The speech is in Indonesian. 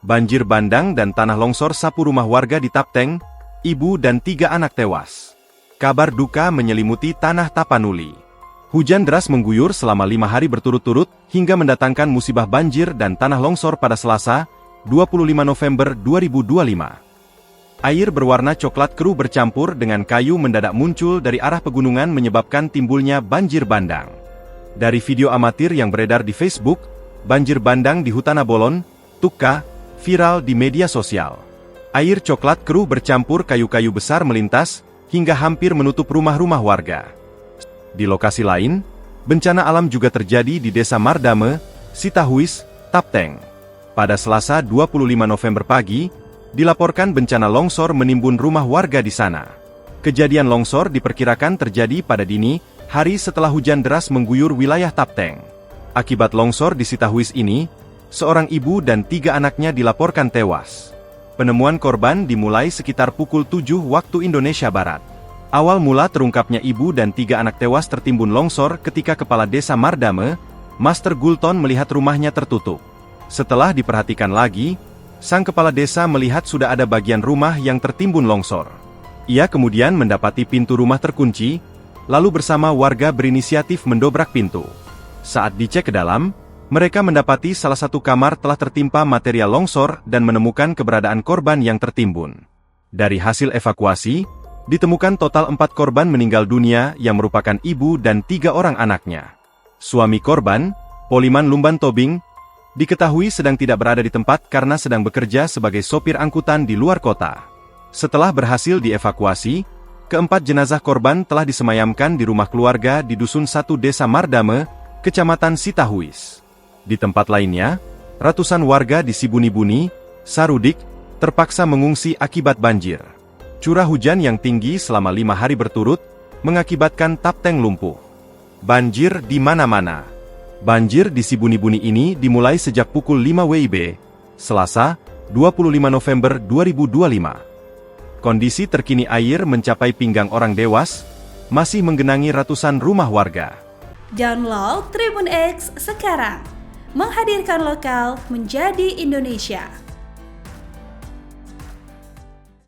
Banjir bandang dan tanah longsor sapu rumah warga di Tapteng, ibu dan 3 anak tewas. Kabar duka menyelimuti tanah Tapanuli. Hujan deras mengguyur selama 5 hari berturut-turut, hingga mendatangkan musibah banjir dan tanah longsor pada Selasa, 25 November 2025. Air berwarna coklat keruh bercampur dengan kayu mendadak muncul dari arah pegunungan menyebabkan timbulnya banjir bandang. Dari video amatir yang beredar di Facebook, banjir bandang di Hutana Bolon, Tukka, viral di media sosial. Air coklat keruh bercampur kayu-kayu besar melintas, hingga hampir menutup rumah-rumah warga. Di lokasi lain, bencana alam juga terjadi di Desa Mardame, Sitahuis, Tapteng. Pada Selasa 25 November pagi, dilaporkan bencana longsor menimbun rumah warga di sana. Kejadian longsor diperkirakan terjadi pada dini hari setelah hujan deras mengguyur wilayah Tapteng. Akibat longsor di Sitahuis ini, seorang ibu dan 3 anaknya dilaporkan tewas. Penemuan korban dimulai sekitar pukul 7 waktu Indonesia Barat. Awal mula terungkapnya ibu dan 3 anak tewas tertimbun longsor ketika Kepala Desa Mardame, Master Gulton melihat rumahnya tertutup. Setelah diperhatikan lagi, sang kepala desa melihat sudah ada bagian rumah yang tertimbun longsor. Ia kemudian mendapati pintu rumah terkunci, lalu bersama warga berinisiatif mendobrak pintu. Saat dicek ke dalam, mereka mendapati salah satu kamar telah tertimpa material longsor dan menemukan keberadaan korban yang tertimbun. Dari hasil evakuasi, ditemukan total 4 korban meninggal dunia yang merupakan ibu dan 3 orang anaknya. Suami korban, Poliman Lumban Tobing, diketahui sedang tidak berada di tempat karena sedang bekerja sebagai sopir angkutan di luar kota. Setelah berhasil dievakuasi, keempat jenazah korban telah disemayamkan di rumah keluarga di Dusun 1 Desa Mardame, Kecamatan Sitahuis. Di tempat lainnya, ratusan warga di Sibuni-Buni, Sarudik, terpaksa mengungsi akibat banjir. Curah hujan yang tinggi selama 5 hari berturut, mengakibatkan Tapteng lumpuh. Banjir di mana-mana. Banjir di Sibuni-Buni ini dimulai sejak pukul 5 WIB, Selasa, 25 November 2025. Kondisi terkini air mencapai pinggang orang dewas, masih menggenangi ratusan rumah warga. Download Tribun X sekarang. Menghadirkan lokal menjadi Indonesia.